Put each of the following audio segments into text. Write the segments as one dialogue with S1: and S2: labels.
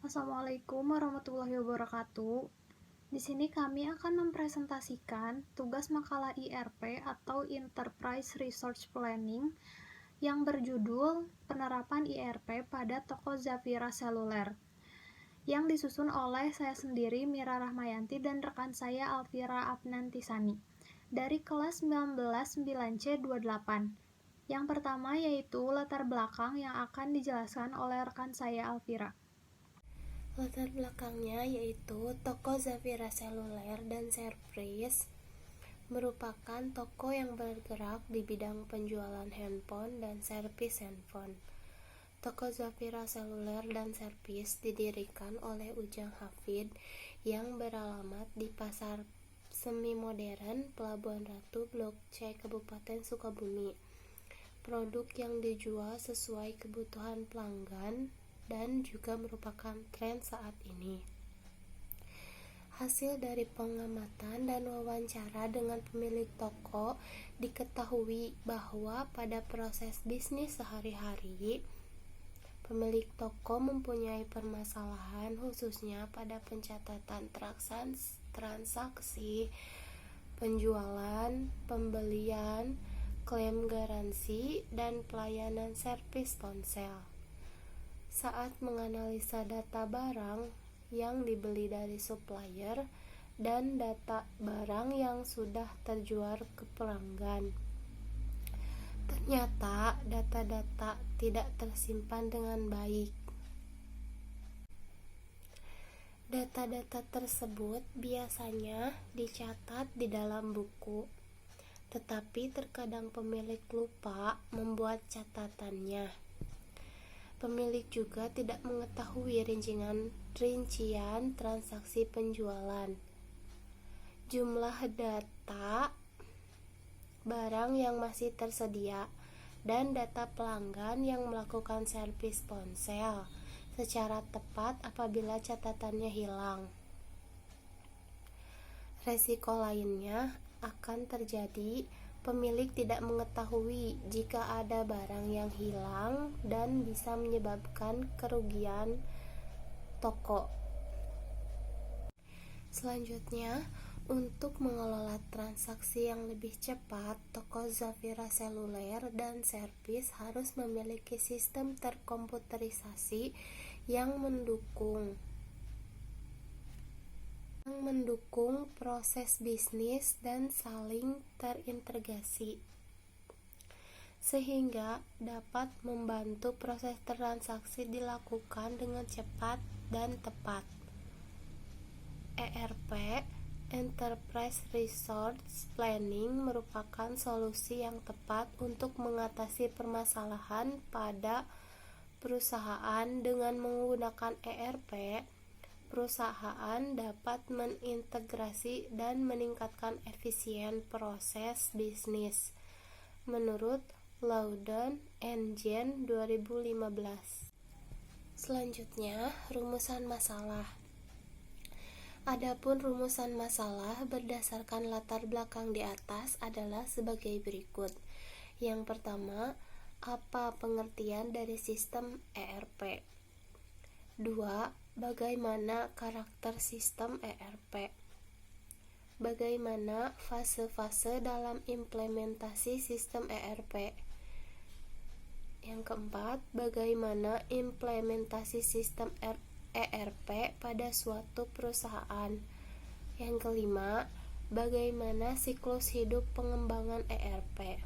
S1: Assalamualaikum warahmatullahi wabarakatuh. Di sini kami akan mempresentasikan tugas makalah IRP atau Enterprise Resource Planning yang berjudul Penerapan IRP pada Toko Zafira Seluler, yang disusun oleh saya sendiri Mira Rahmayanti dan rekan saya Alvira Apnantisani dari kelas 19 9C28. Yang pertama yaitu latar belakang yang akan dijelaskan oleh rekan saya Alvira.
S2: Latar belakangnya yaitu toko Zafira Seluler dan Service merupakan toko yang bergerak di bidang penjualan handphone dan servis handphone. Toko Zafira Seluler dan Service didirikan oleh Ujang Hafid yang beralamat di Pasar Semi Modern, Pelabuhan Ratu, Blok C, Kabupaten Sukabumi. Produk yang dijual sesuai kebutuhan pelanggan dan juga merupakan tren saat ini. Hasil dari pengamatan dan wawancara dengan pemilik toko diketahui bahwa pada proses bisnis sehari-hari, pemilik toko mempunyai permasalahan khususnya pada pencatatan transaksi, penjualan, pembelian, klaim garansi, dan pelayanan servis ponsel. Saat menganalisa data barang yang dibeli dari supplier dan data barang yang sudah terjual ke pelanggan, ternyata data-data tidak tersimpan dengan baik. Data-data tersebut biasanya dicatat di dalam buku, tetapi terkadang pemilik lupa membuat catatannya. Pemilik juga tidak mengetahui rincian transaksi penjualan, jumlah data barang yang masih tersedia, dan data pelanggan yang melakukan servis ponsel secara tepat apabila catatannya hilang. Resiko lainnya akan terjadi pemilik tidak mengetahui jika ada barang yang hilang dan bisa menyebabkan kerugian toko. Selanjutnya, untuk mengelola transaksi yang lebih cepat, toko Zafira Seluler dan Service harus memiliki sistem terkomputerisasi yang mendukung proses bisnis dan saling terintegrasi, sehingga dapat membantu proses transaksi dilakukan dengan cepat dan tepat. ERP Enterprise Resource Planning merupakan solusi yang tepat untuk mengatasi permasalahan pada perusahaan. Dengan menggunakan ERP, perusahaan dapat mengintegrasi dan meningkatkan efisien proses bisnis menurut Loudon and Jane 2015. Selanjutnya, rumusan masalah. Adapun rumusan masalah berdasarkan latar belakang di atas adalah sebagai berikut. Yang pertama, apa pengertian dari sistem ERP? 2. Bagaimana karakter sistem ERP? Bagaimana fase-fase dalam implementasi sistem ERP? Yang keempat, bagaimana implementasi sistem ERP pada suatu perusahaan? Yang kelima, bagaimana siklus hidup pengembangan ERP?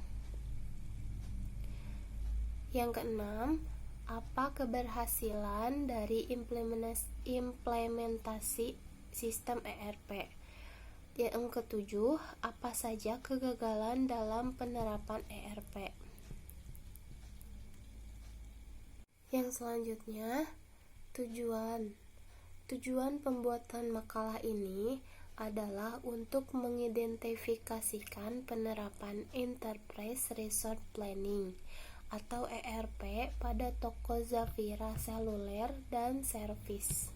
S2: Yang keenam, apa keberhasilan dari implementasi sistem ERP? Yang ketujuh, apa saja kegagalan dalam penerapan ERP? Yang selanjutnya, Tujuan pembuatan makalah ini adalah untuk mengidentifikasikan penerapan Enterprise Resource Planning atau ERP pada toko Zafira Seluler dan Service.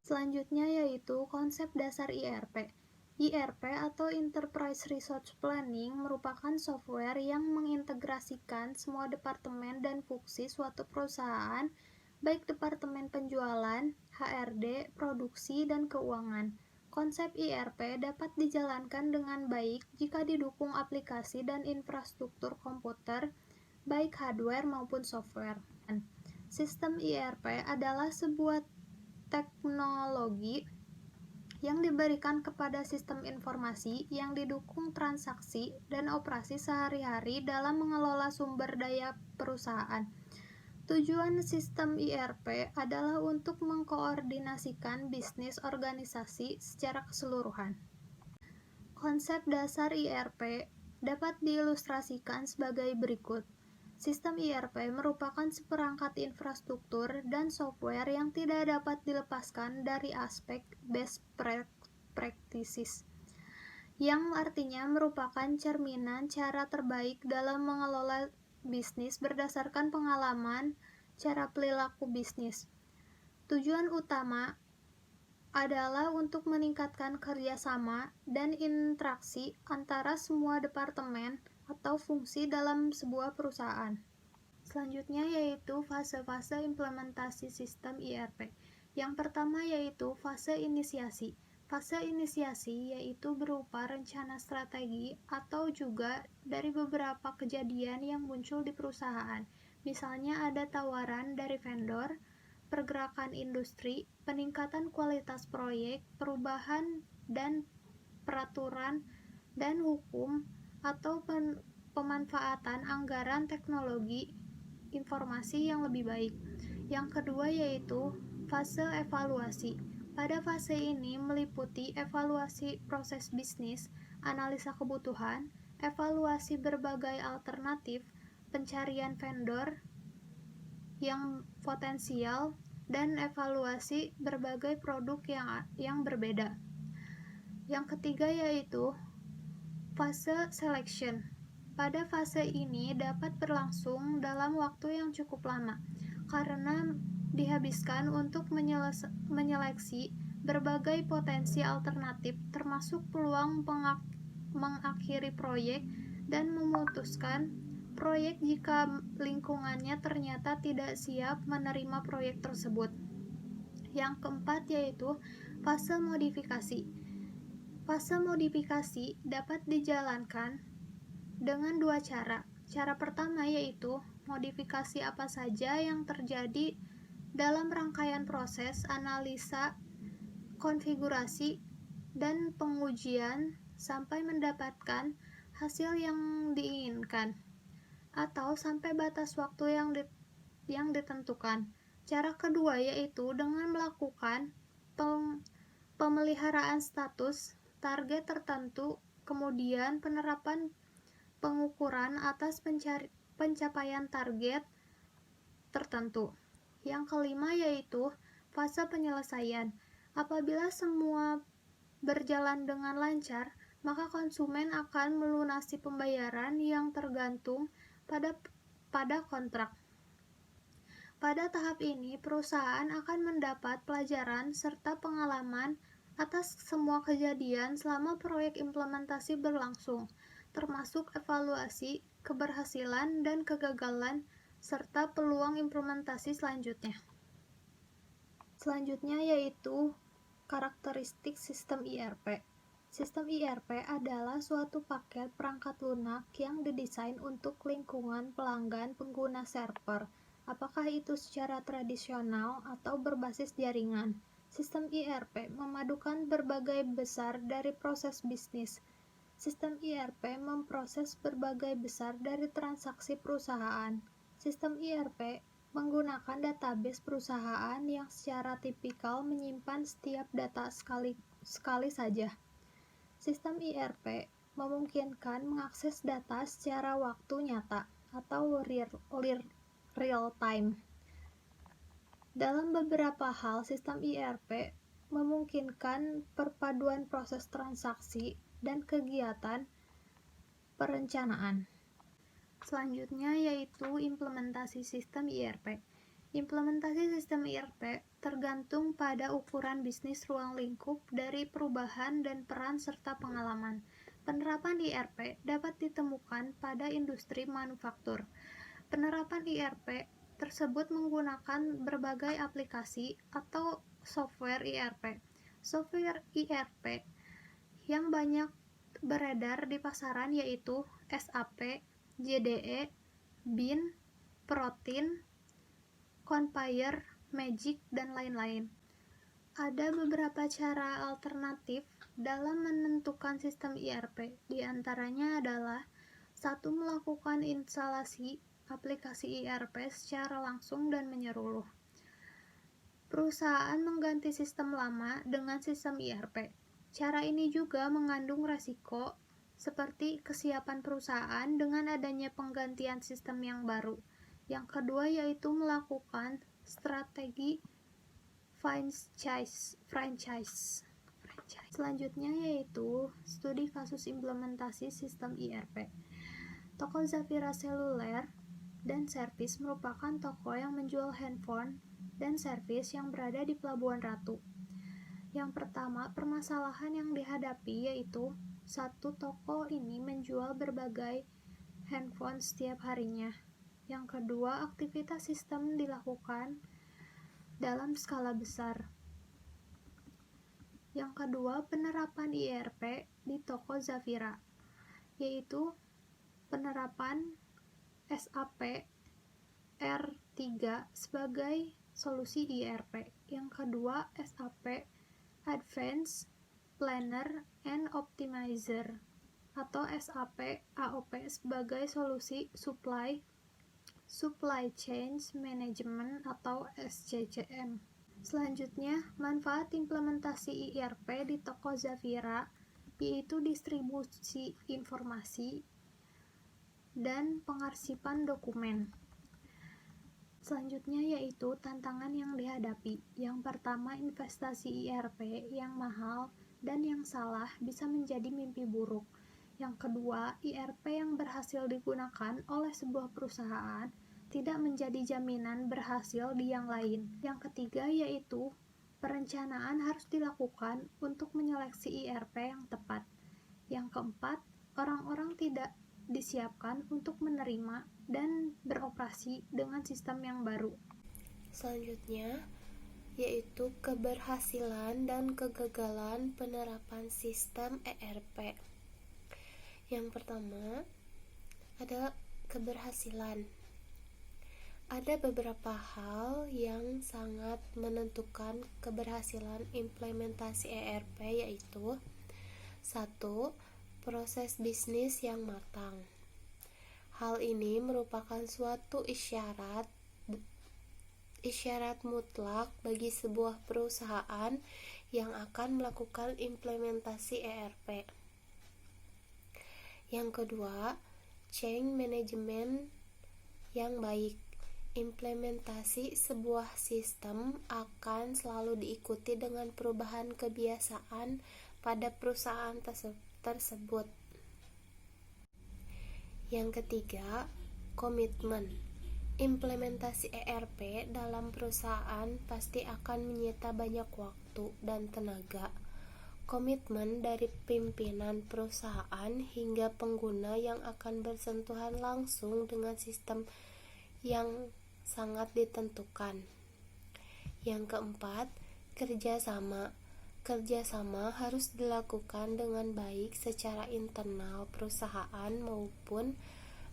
S1: Selanjutnya yaitu konsep dasar IRP. IRP atau Enterprise Resource Planning merupakan software yang mengintegrasikan semua departemen dan fungsi suatu perusahaan baik departemen penjualan, HRD, produksi, dan keuangan. Konsep IRP dapat dijalankan dengan baik jika didukung aplikasi dan infrastruktur komputer, baik hardware maupun software. Sistem IRP adalah sebuah teknologi yang diberikan kepada sistem informasi yang didukung transaksi dan operasi sehari-hari dalam mengelola sumber daya perusahaan. Tujuan sistem IRP adalah untuk mengkoordinasikan bisnis organisasi secara keseluruhan. Konsep dasar IRP dapat diilustrasikan sebagai berikut. Sistem IRP merupakan seperangkat infrastruktur dan software yang tidak dapat dilepaskan dari aspek best practices, yang artinya merupakan cerminan cara terbaik dalam mengelola bisnis berdasarkan pengalaman, cara perilaku bisnis. Tujuan utama adalah untuk meningkatkan kerjasama dan interaksi antara semua departemen atau fungsi dalam sebuah perusahaan. Selanjutnya yaitu fase-fase implementasi sistem IRP. Yang pertama yaitu fase inisiasi. Fase inisiasi yaitu berupa rencana strategi atau juga dari beberapa kejadian yang muncul di perusahaan. Misalnya ada tawaran dari vendor, pergerakan industri, peningkatan kualitas proyek, perubahan dan peraturan dan hukum, atau pemanfaatan anggaran teknologi informasi yang lebih baik. Yang kedua yaitu fase evaluasi. Pada fase ini meliputi evaluasi proses bisnis, analisa kebutuhan, evaluasi berbagai alternatif, pencarian vendor yang potensial, dan evaluasi berbagai produk yang berbeda. Yang ketiga yaitu fase selection. Pada fase ini dapat berlangsung dalam waktu yang cukup lama, karena dihabiskan untuk menyeleksi berbagai potensi alternatif, termasuk peluang mengakhiri proyek dan memutuskan proyek jika lingkungannya ternyata tidak siap menerima proyek tersebut. Yang keempat yaitu fase modifikasi. Fase modifikasi dapat dijalankan dengan dua cara. Cara pertama yaitu modifikasi apa saja yang terjadi dalam rangkaian proses analisa, konfigurasi, dan pengujian sampai mendapatkan hasil yang diinginkan, atau sampai batas waktu yang ditentukan. Cara kedua yaitu dengan melakukan pemeliharaan status, target tertentu, kemudian penerapan pengukuran atas pencapaian target tertentu. Yang kelima yaitu fase penyelesaian. Apabila semua berjalan dengan lancar, maka konsumen akan melunasi pembayaran yang tergantung pada kontrak. Pada tahap ini, perusahaan akan mendapat pelajaran serta pengalaman atas semua kejadian selama proyek implementasi berlangsung, termasuk evaluasi, keberhasilan dan kegagalan, serta peluang implementasi selanjutnya. Selanjutnya yaitu karakteristik sistem IRP. Sistem IRP adalah suatu paket perangkat lunak yang didesain untuk lingkungan pelanggan pengguna server, apakah itu secara tradisional atau berbasis jaringan. Sistem IRP memadukan berbagai besar dari proses bisnis. Sistem IRP memproses berbagai besar dari transaksi perusahaan. Sistem IRP menggunakan database perusahaan yang secara tipikal menyimpan setiap data sekali saja. Sistem IRP memungkinkan mengakses data secara waktu nyata atau real time. Dalam beberapa hal, sistem IRP memungkinkan perpaduan proses transaksi dan kegiatan perencanaan. Selanjutnya yaitu implementasi sistem IRP. Implementasi sistem IRP tergantung pada ukuran bisnis ruang lingkup dari perubahan dan peran serta pengalaman. Penerapan IRP dapat ditemukan pada industri manufaktur. Penerapan IRP tersebut menggunakan berbagai aplikasi atau software IRP. Software IRP yang banyak beredar di pasaran yaitu SAP, JDE, BIN, Protein, Conpayer, Magic, dan lain-lain. Ada beberapa cara alternatif dalam menentukan sistem IRP. Di antaranya adalah 1. Melakukan instalasi aplikasi IRP secara langsung dan menyeluruh. Perusahaan mengganti sistem lama dengan sistem IRP. Cara ini juga mengandung resiko seperti kesiapan perusahaan dengan adanya penggantian sistem yang baru. Yang kedua yaitu melakukan strategi franchise. Selanjutnya yaitu studi kasus implementasi sistem IRP. Toko Zafira Seluler dan Servis merupakan toko yang menjual handphone dan servis yang berada di Pelabuhan Ratu. Yang pertama, permasalahan yang dihadapi yaitu 1. Toko ini menjual berbagai handphone setiap harinya. Yang kedua, aktivitas sistem dilakukan dalam skala besar. Yang kedua, penerapan IRP di toko Zafira, yaitu penerapan SAP R3 sebagai solusi IRP. Yang kedua, SAP Advanced Planner and Optimizer atau SAP AOP sebagai solusi Supply Chain Management atau SCCM. Selanjutnya, manfaat implementasi IRP di toko Zafira yaitu distribusi informasi dan pengarsipan dokumen. Selanjutnya yaitu tantangan yang dihadapi. Yang pertama, investasi IRP yang mahal dan yang salah bisa menjadi mimpi buruk. Yang kedua, IRP yang berhasil digunakan oleh sebuah perusahaan tidak menjadi jaminan berhasil di yang lain. Yang ketiga yaitu perencanaan harus dilakukan untuk menyeleksi IRP yang tepat. Yang keempat, orang-orang tidak disiapkan untuk menerima dan beroperasi dengan sistem yang baru.
S2: Selanjutnya yaitu keberhasilan dan kegagalan penerapan sistem ERP. Yang pertama ada keberhasilan. Ada beberapa hal yang sangat menentukan keberhasilan implementasi ERP yaitu 1. Proses bisnis yang matang. Hal ini merupakan suatu isyarat mutlak bagi sebuah perusahaan yang akan melakukan implementasi ERP. Yang kedua, change management yang baik. Implementasi sebuah sistem akan selalu diikuti dengan perubahan kebiasaan pada perusahaan tersebut. Yang ketiga, komitmen. Implementasi ERP dalam perusahaan pasti akan menyita banyak waktu dan tenaga. Komitmen dari pimpinan perusahaan hingga pengguna yang akan bersentuhan langsung dengan sistem yang sangat ditentukan. Yang keempat, kerjasama. Kerjasama harus dilakukan dengan baik secara internal perusahaan maupun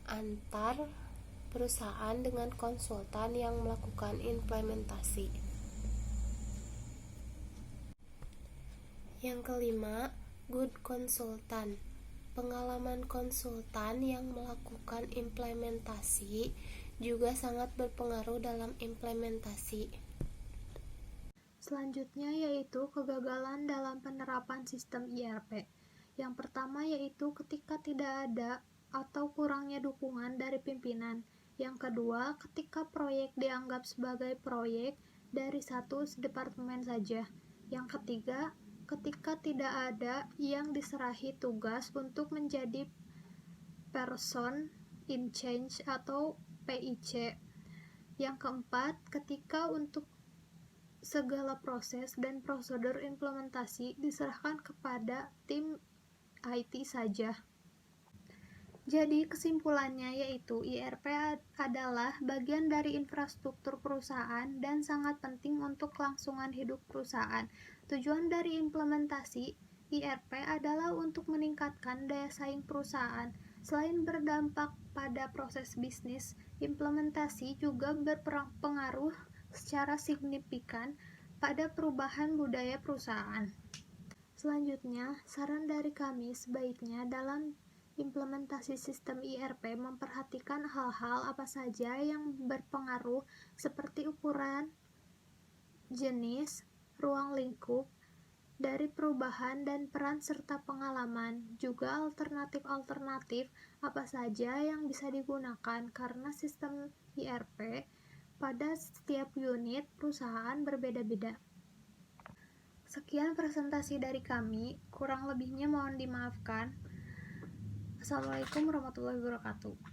S2: antar perusahaan dengan konsultan yang melakukan implementasi. Yang kelima, good konsultan. Pengalaman konsultan yang melakukan implementasi juga sangat berpengaruh dalam implementasi.
S1: Selanjutnya yaitu kegagalan dalam penerapan sistem IRP. Yang pertama yaitu ketika tidak ada atau kurangnya dukungan dari pimpinan. Yang kedua, ketika proyek dianggap sebagai proyek dari satu departemen saja. Yang ketiga, ketika tidak ada yang diserahi tugas untuk menjadi person in change atau PIC. Yang keempat, ketika untuk segala proses dan prosedur implementasi diserahkan kepada tim IT saja. Jadi kesimpulannya yaitu IRP adalah bagian dari infrastruktur perusahaan dan sangat penting untuk kelangsungan hidup perusahaan. Tujuan dari implementasi IRP adalah untuk meningkatkan daya saing perusahaan. Selain berdampak pada proses bisnis, implementasi juga berpengaruh secara signifikan pada perubahan budaya perusahaan. Selanjutnya, saran dari kami sebaiknya dalam implementasi sistem IRP memperhatikan hal-hal apa saja yang berpengaruh seperti ukuran, jenis, ruang lingkup dari perubahan dan peran serta pengalaman, juga alternatif-alternatif apa saja yang bisa digunakan karena sistem IRP pada setiap unit perusahaan berbeda-beda. Sekian presentasi dari kami, kurang lebihnya mohon dimaafkan. Assalamualaikum warahmatullahi wabarakatuh.